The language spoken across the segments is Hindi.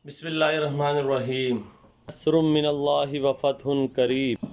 बिस्मिल्लाहिर्रहमानिर्रहीम। नस्रुम मिनल्लाहि व फतहुन करीब।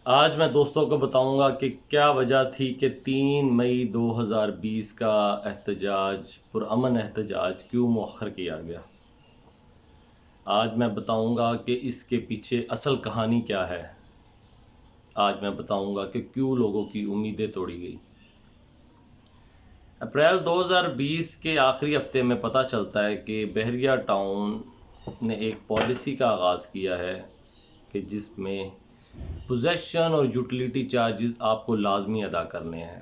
आज मैं दोस्तों को बताऊंगा कि क्या वजह थी कि 3 मई 2020 का एहतजाज, पुरअमन एहतजाज क्यों मुअख्खर किया गया। आज मैं बताऊंगा कि इसके पीछे असल कहानी क्या है। आज मैं बताऊंगा कि क्यों लोगों की उम्मीदें तोड़ी गई। अप्रैल 2020 के आखिरी हफ्ते में पता चलता है कि बहरिया टाउन ने एक पॉलिसी का आगाज़ किया है कि जिसमें पोजेशन और यूटिलिटी चार्जेस आपको लाजमी अदा करने हैं,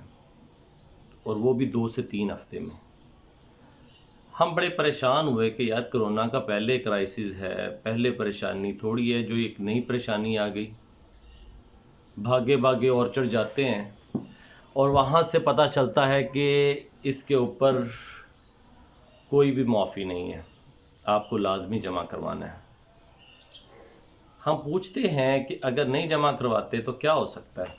और वो भी 2 से 3 हफ्ते में। हम बड़े परेशान हुए कि यार कोरोना का पहले क्राइसिस है, पहले परेशानी थोड़ी है, जो एक नई परेशानी आ गई। भागे भागे ऑर्चर्ड जाते हैं और वहाँ से पता चलता है कि इसके ऊपर कोई भी माफ़ी नहीं है, आपको लाजमी जमा करवाना है। हम पूछते हैं कि अगर नहीं जमा करवाते तो क्या हो सकता है।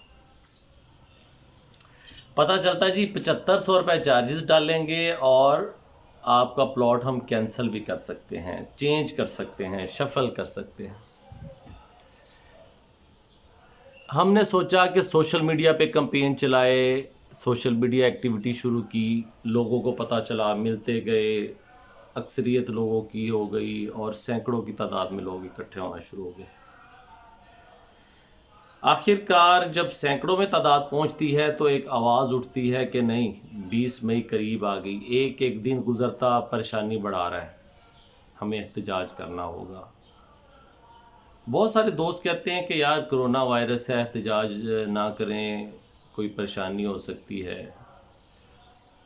पता चलता है जी 7500 रुपये चार्जेस डालेंगे और आपका प्लॉट हम कैंसिल भी कर सकते हैं, चेंज कर सकते हैं, शफल कर सकते हैं। हमने सोचा कि सोशल मीडिया पे कैंपेन चलाए, सोशल मीडिया एक्टिविटी शुरू की, लोगों को पता चला, मिलते गए, अक्सरियत लोगों की हो गई और सैकड़ों की तादाद में लोग इकट्ठे होना शुरू हो गए। आखिरकार जब सैकड़ों में तादाद पहुंचती है तो एक आवाज़ उठती है कि नहीं, 20 मई करीब आ गई, एक एक दिन गुजरता परेशानी बढ़ा रहा है, हमें एहतजाज करना होगा। बहुत सारे दोस्त कहते हैं कि यार कोरोना वायरस है, एहतजाज ना करें, कोई परेशानी हो सकती है।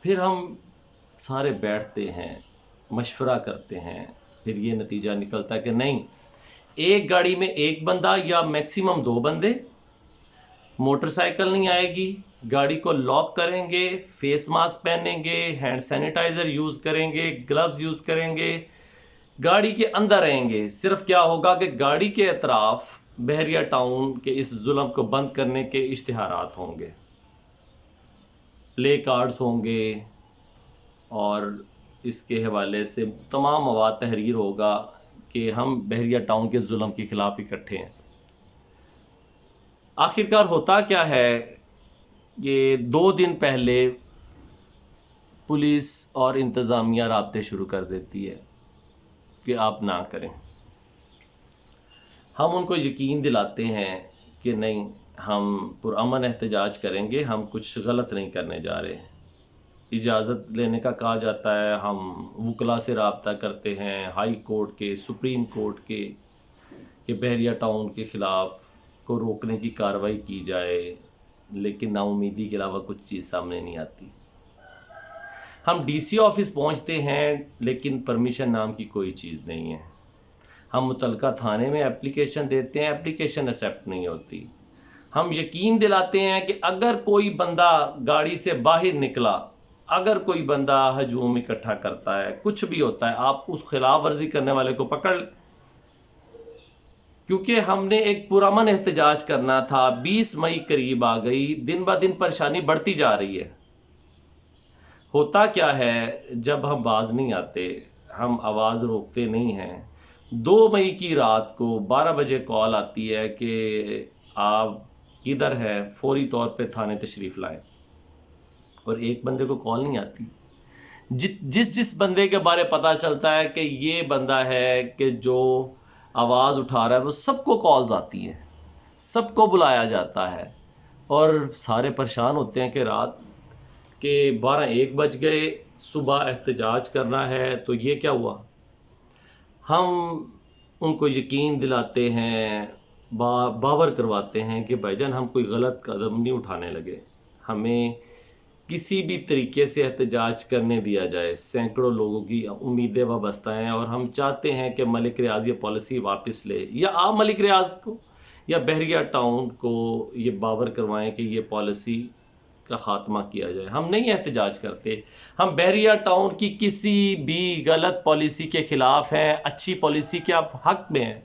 फिर हम सारे बैठते हैं, मशवरा करते हैं, फिर ये नतीजा निकलता है कि नहीं, एक गाड़ी में एक बंदा या मैक्सिमम 2 बंदे, मोटरसाइकिल नहीं आएगी, गाड़ी को लॉक करेंगे, फेस मास्क पहनेंगे, हैंड सैनिटाइज़र यूज़ करेंगे, ग्लव्स यूज़ करेंगे, गाड़ी के अंदर रहेंगे। सिर्फ क्या होगा कि गाड़ी के अतराफ बहरिया टाउन के इस जुल्म को बंद करने के इश्तिहारात होंगे, प्ले कार्ड्स होंगे और इसके हवाले से तमाम मवाद तहरीर होगा कि हम बहरिया टाउन के जुल्म के ख़िलाफ़ इकट्ठे हैं। आखिरकार होता क्या है, ये 2 दिन पहले पुलिस और इंतज़ामिया राब्ते शुरू कर देती है कि आप ना करें। हम उनको यकीन दिलाते हैं कि नहीं, हम पुरअमन एहतजाज करेंगे, हम कुछ गलत नहीं करने जा रहे। इजाज़त लेने का कहा जाता है, हम वकला से रब्ता करते हैं, हाई कोर्ट के, सुप्रीम कोर्ट के, कि बहरिया टाउन के ख़िलाफ़ को रोकने की कार्रवाई की जाए, लेकिन नाउमीदी के अलावा कुछ चीज़ सामने नहीं आती। हम डीसी ऑफिस पहुंचते हैं लेकिन परमिशन नाम की कोई चीज़ नहीं है। हम मुतलका थाने में एप्लीकेशन देते हैं, एप्लीकेशन एक्सेप्ट नहीं होती। हम यकीन दिलाते हैं कि अगर कोई बंदा गाड़ी से बाहर निकला, अगर कोई बंदा हजूम इकट्ठा करता है, कुछ भी होता है, आप उस खिलाफ वर्जी करने वाले को पकड़, क्योंकि हमने एक पुरअमन एहतजाज करना था। 20 मई करीब आ गई, दिन ब दिन परेशानी बढ़ती जा रही है। होता क्या है, जब हम बाज नहीं आते, हम आवाज़ रोकते नहीं हैं। 2 मई की रात को 12 बजे कॉल आती है कि आप किधर है, फौरी तौर पे थाने तशरीफ़ लाएं, और एक बंदे को कॉल नहीं आती। जिस बंदे के बारे पता चलता है कि ये बंदा है कि जो आवाज़ उठा रहा है, वो सबको कॉल्स आती है, सबको बुलाया जाता है, और सारे परेशान होते हैं कि रात के 12-1 बज गए, सुबह एहतजाज करना है, तो ये क्या हुआ। हम उनको यकीन दिलाते हैं, बावर करवाते हैं कि भाईजान हम कोई गलत कदम नहीं उठाने लगे, हमें किसी भी तरीके से एहतजाज करने दिया जाए। सैकड़ों लोगों की उम्मीदें वाबस्ता हैं और हम चाहते हैं कि मलिक रियाज ये पॉलिसी वापस ले, या आप मलिक रियाज को या बहरिया टाउन को ये बावर करवाएं कि ये पॉलिसी का ख़ात्मा किया जाए। हम नहीं एहतजाज करते, हम बहरिया टाउन की किसी भी गलत पॉलिसी के ख़िलाफ़ हैं, अच्छी पॉलिसी के आप हक़ में हैं।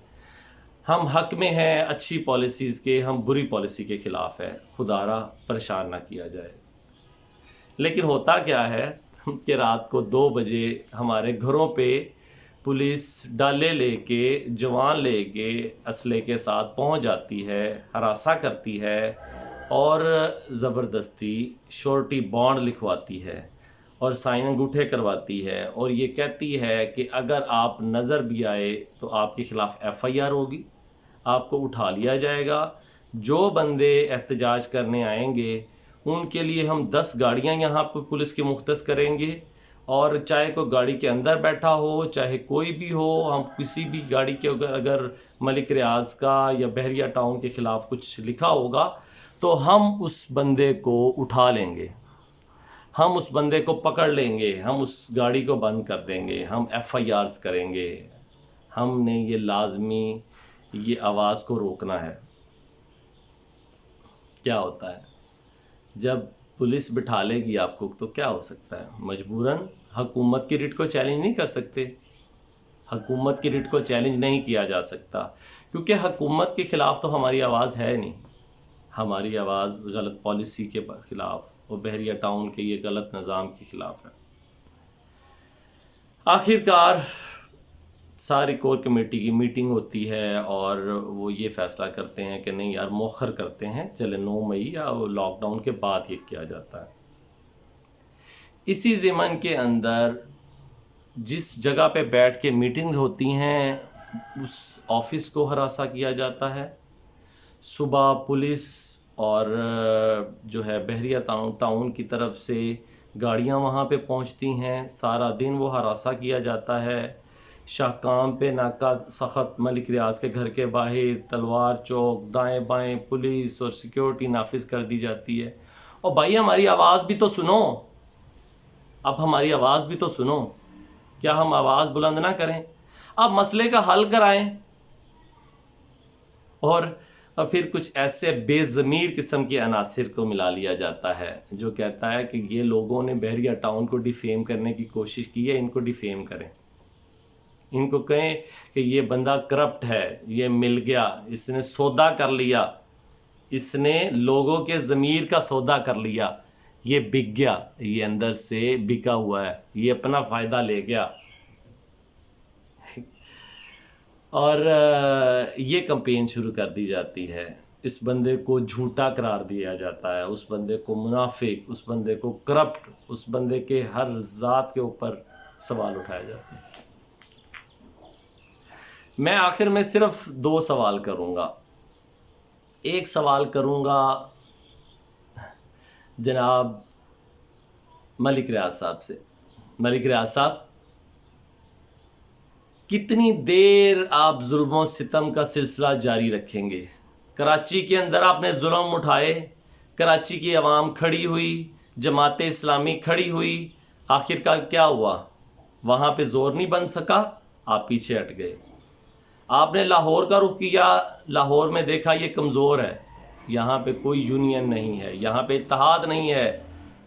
हम हक़ में हैं अच्छी पॉलिसीज़ के, हम बुरी पॉलिसी के ख़िलाफ़ हैं। खुदारा परेशान ना किया जाए। लेकिन होता क्या है कि रात को 2 बजे हमारे घरों पे पुलिस डाले लेके, जवान लेके, असले के साथ पहुंच जाती है, हरासा करती है और ज़बरदस्ती श्योरिटी बॉन्ड लिखवाती है और साइन अंगूठे करवाती है और ये कहती है कि अगर आप नज़र भी आए तो आपके ख़िलाफ़ FIR होगी, आपको उठा लिया जाएगा। जो बंदे एहतजाज करने आएंगे उनके लिए हम 10 गाड़ियां यहाँ पर पुलिस की मुख्तस करेंगे और चाहे कोई गाड़ी के अंदर बैठा हो, चाहे कोई भी हो, हम किसी भी गाड़ी के अगर मलिक रियाज का या बहरिया टाउन के ख़िलाफ़ कुछ लिखा होगा तो हम उस बंदे को उठा लेंगे, हम उस बंदे को पकड़ लेंगे, हम उस गाड़ी को बंद कर देंगे, हम FIRs करेंगे। हमने ये लाजमी ये आवाज़ को रोकना है। क्या होता है जब पुलिस बिठा लेगी आपको तो क्या हो सकता है, मजबूरन हुकूमत की रिट को चैलेंज नहीं कर सकते, हुकूमत की रिट को चैलेंज नहीं किया जा सकता क्योंकि हुकूमत के ख़िलाफ़ तो हमारी आवाज़ है नहीं। हमारी आवाज़ गलत पॉलिसी के ख़िलाफ़ और बहरिया टाउन के ये गलत निज़ाम के ख़िलाफ़ है। आखिरकार सारी कोर कमेटी की मीटिंग होती है और वो ये फ़ैसला करते हैं कि नहीं यार मौखर करते हैं, चले 9 मई या लॉकडाउन के बाद ये किया जाता है। इसी ज़मन के अंदर जिस जगह पे बैठ के मीटिंग्स होती हैं उस ऑफिस को हरासा किया जाता है। सुबह पुलिस और जो है बहरिया टाउन की तरफ से गाड़ियां वहां पे पहुंचती हैं, सारा दिन वो हरासा किया जाता है। शाहकाम पे नाका सख्त, मलिक रियाज के घर के बाहर तलवार चौक, दाएं बाएं पुलिस और सिक्योरिटी नाफिज कर दी जाती है। और भाई हमारी आवाज़ भी तो सुनो, अब हमारी आवाज़ भी तो सुनो, क्या हम आवाज़ बुलंद ना करें? अब मसले का हल कराएं। और फिर कुछ ऐसे बेज़मीर किस्म के अनासिर को मिला लिया जाता है जो कहता है कि ये लोगों ने बहरिया टाउन को डिफेम करने की कोशिश की है, इनको डिफेम करें, इनको कहें कि ये बंदा करप्ट है, ये मिल गया, इसने सौदा कर लिया, इसने लोगों के ज़मीर का सौदा कर लिया, ये बिक गया, ये अंदर से बिका हुआ है, ये अपना फ़ायदा ले गया। और ये कैंपेन शुरू कर दी जाती है। इस बंदे को झूठा करार दिया जाता है, उस बंदे को मुनाफिक, उस बंदे को करप्ट, उस बंदे के हर ज़ात के ऊपर सवाल उठाए जाते हैं। मैं आखिर में सिर्फ 2 सवाल करूंगा। एक सवाल करूंगा जनाब मलिक रियाज साहब से। मलिक रियाज साहब, कितनी देर आप जुल्म सितम का सिलसिला जारी रखेंगे? कराची के अंदर आपने जुल्म उठाए, कराची की आवाम खड़ी हुई, जमात इस्लामी खड़ी हुई, आखिरकार क्या हुआ? वहां पे जोर नहीं बन सका, आप पीछे हट गए। आपने लाहौर का रुख किया, लाहौर में देखा ये कमज़ोर है, यहाँ पे कोई यूनियन नहीं है, यहाँ पे इत्तेहाद नहीं है।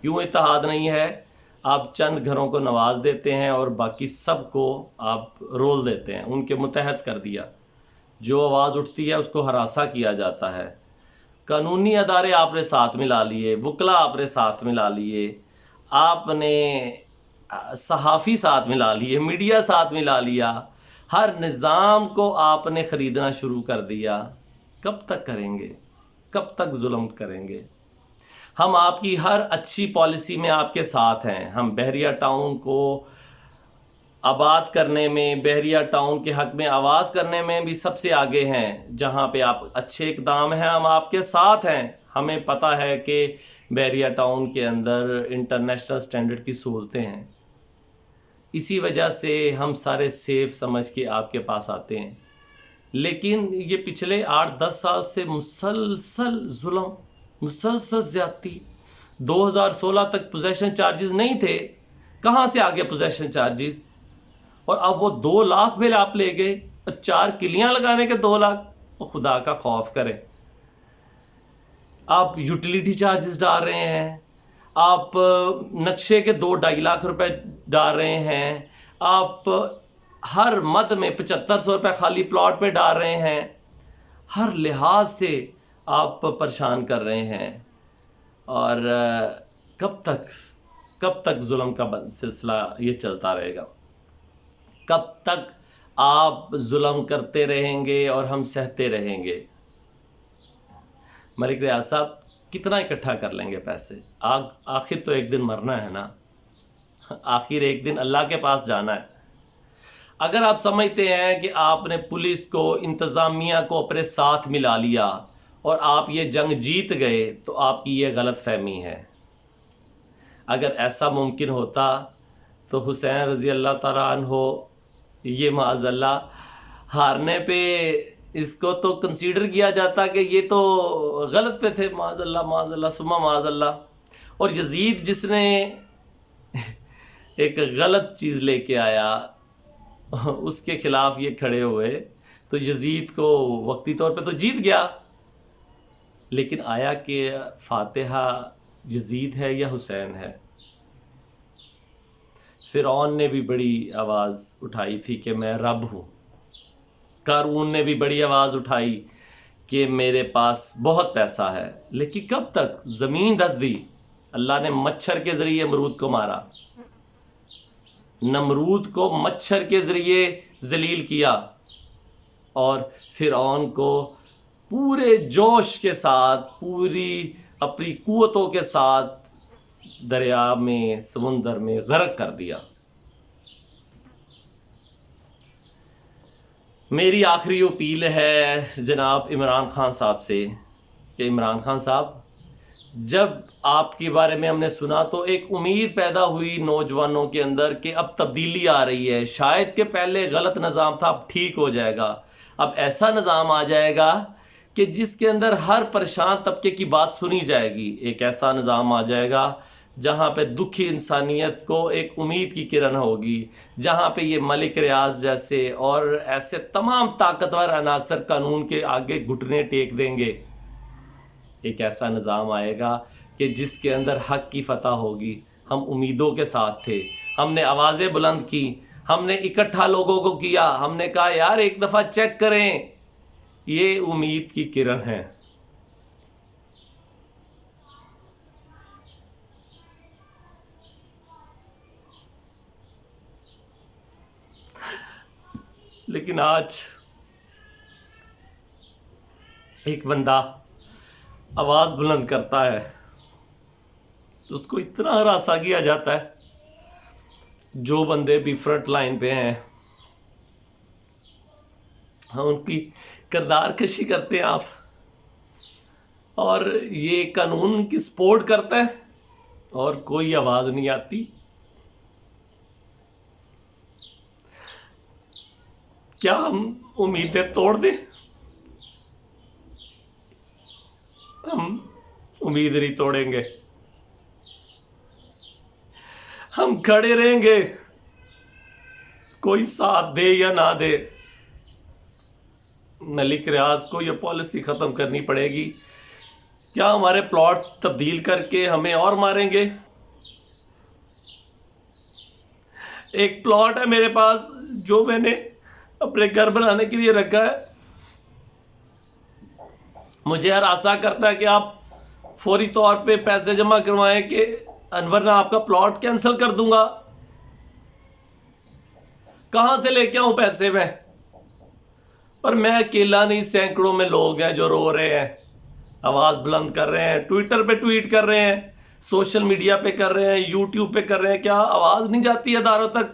क्यों इत्तेहाद नहीं है? आप चंद घरों को नवाज देते हैं और बाकी सबको आप रोल देते हैं, उनके मुतहद कर दिया। जो आवाज़ उठती है उसको हरासा किया जाता है। कानूनी अदारे आपने साथ मिला लिए, वकला आपने साथ मिला लिए, आपने सहाफ़ी साथ मिला लिए, मीडिया साथ मिला लिया, हर निज़ाम को आपने ख़रीदना शुरू कर दिया। कब तक करेंगे? कब तक जुल्म करेंगे? हम आपकी हर अच्छी पॉलिसी में आपके साथ हैं। हम बहरिया टाउन को आबाद करने में, बहरिया टाउन के हक में आवाज़ करने में भी सबसे आगे हैं। जहां पे आप अच्छे इकदाम हैं हम आपके साथ हैं। हमें पता है कि बहरिया टाउन के अंदर इंटरनेशनल स्टैंडर्ड की सहूलतें हैं, इसी वजह से हम सारे सेफ समझ के आपके पास आते हैं। लेकिन ये पिछले 8-10 साल से मुसलसल जुल्म, मुसलसल ज्यादती। 2016 तक पोजेशन चार्जेस नहीं थे, कहां से आ गए पोजेशन चार्जेस? और अब वो 2 लाख बिल आप ले गए और 4 किलियां लगाने के 2 लाख। और खुदा का खौफ करें, आप यूटिलिटी चार्जेस डाल रहे हैं, आप नक्शे के 2-2.5 लाख रुपए डाल रहे हैं, आप हर मद में 7500 रुपये खाली प्लॉट पे डाल रहे हैं, हर लिहाज से आप परेशान कर रहे हैं। और कब तक जुल्म का सिलसिला ये चलता रहेगा? कब तक आप जुल्म करते रहेंगे और हम सहते रहेंगे? मलिक रियाज साहब कितना इकट्ठा कर लेंगे पैसे? आखिर तो एक दिन मरना है ना, आखिर एक दिन अल्लाह के पास जाना है। अगर आप समझते हैं कि आपने पुलिस को, इंतज़ामिया को अपने साथ मिला लिया और आप ये जंग जीत गए, तो आपकी ये गलत फहमी है। अगर ऐसा मुमकिन होता तो हुसैन रज़ी अल्लाह तआला अन्हो ये माज़अल्लाह हारने पे इसको तो कंसीडर किया जाता कि ये तो गलत पे थे, माज़अल्लाह माज़अल्लाह सुम्मा माज़अल्लाह। और यजीद जिसने एक गलत चीज़ लेके आया, उसके खिलाफ ये खड़े हुए, तो यजीद को वक्ती तौर पे तो जीत गया, लेकिन आया कि फातिहा यजीद है या हुसैन है। फिरौन ने भी बड़ी आवाज़ उठाई थी कि मैं रब हूँ। कारून ने भी बड़ी आवाज़ उठाई कि मेरे पास बहुत पैसा है। लेकिन कब तक? ज़मीन धस दी। अल्लाह ने मच्छर के ज़रिए नमरूद को मारा, नमरूद को मच्छर के ज़रिए जलील किया, और फिरौन को पूरे जोश के साथ, पूरी अपनी कुव्वतों के साथ दरिया में, समुंदर में गर्क कर दिया। मेरी आखिरी अपील है जनाब इमरान खान साहब से कि इमरान खान साहब, जब आपके बारे में हमने सुना तो एक उम्मीद पैदा हुई नौजवानों के अंदर कि अब तब्दीली आ रही है, शायद कि पहले गलत निज़ाम था, अब ठीक हो जाएगा। अब ऐसा निज़ाम आ जाएगा कि जिसके अंदर हर परेशान तबके की बात सुनी जाएगी। एक ऐसा निज़ाम आ जाएगा जहाँ पे दुखी इंसानियत को एक उम्मीद की किरण होगी, जहाँ पे ये मलिक रियाज जैसे और ऐसे तमाम ताकतवर अनासर कानून के आगे घुटने टेक देंगे। एक ऐसा निज़ाम आएगा कि जिसके अंदर हक की फतह होगी। हम उम्मीदों के साथ थे, हमने आवाज़ें बुलंद की, हमने इकट्ठा लोगों को किया, हमने कहा यार एक दफ़ा चेक करें, ये उम्मीद की किरण है। लेकिन आज एक बंदा आवाज़ बुलंद करता है तो उसको इतना हरासा किया जाता है। जो बंदे भी फ्रंट लाइन पे हैं, हम उनकी किरदार कशी करते हैं आप, और ये कानून की सपोर्ट करता है और कोई आवाज़ नहीं आती। क्या हम उम्मीदें तोड़ दें? हम उम्मीद नहीं तोड़ेंगे, हम खड़े रहेंगे, कोई साथ दे या ना दे। मलिक रियाज को यह पॉलिसी खत्म करनी पड़ेगी। क्या हमारे प्लॉट तब्दील करके हमें और मारेंगे? एक प्लॉट है मेरे पास जो मैंने अपने घर बनाने के लिए रखा है, मुझे हरासा करता है कि आप फौरी तौर पे पैसे जमा करवाएं कि वरना आपका प्लॉट कैंसिल कर दूंगा। कहां से लेके आऊं पैसे मैं? पर मैं अकेला नहीं, सैकड़ों में लोग हैं जो रो रहे हैं, आवाज बुलंद कर रहे हैं, ट्विटर पे ट्वीट कर रहे हैं, सोशल मीडिया पे कर रहे हैं, यूट्यूब पे कर रहे हैं। क्या आवाज नहीं जाती अदारों तक?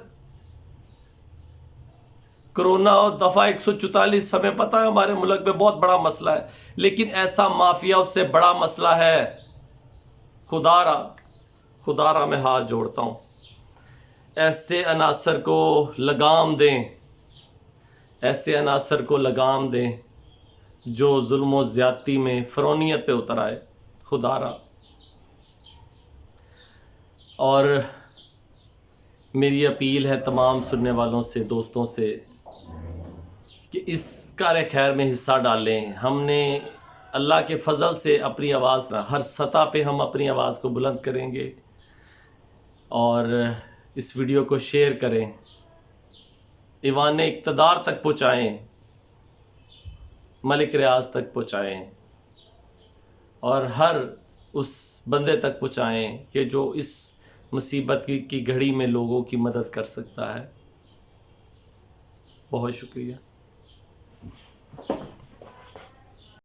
कोरोना और दफा 144 हमें पता है हमारे मुल्क में बहुत बड़ा मसला है, लेकिन ऐसा माफिया उससे बड़ा मसला है। खुदारा मैं हाथ जोड़ता हूं, ऐसे अनासर को लगाम दें, ऐसे अनासर को लगाम दें जो जुल्म ज्यादती में फरौनियत पे उतर आए। खुदारा। और मेरी अपील है तमाम सुनने वालों से, दोस्तों से, कि इस कार खैर में हिस्सा डालें। हमने अल्लाह के फजल से अपनी आवाज़, हर सतह पे हम अपनी आवाज़ को बुलंद करेंगे, और इस वीडियो को शेयर करें, ईवान इक़्तिदार तक पहुँचाएँ, मलिक रियाज तक पहुँचाएँ, और हर उस बंदे तक पहुँचाएँ कि जो इस मुसीबत की घड़ी में लोगों की मदद कर सकता है। बहुत शुक्रिया।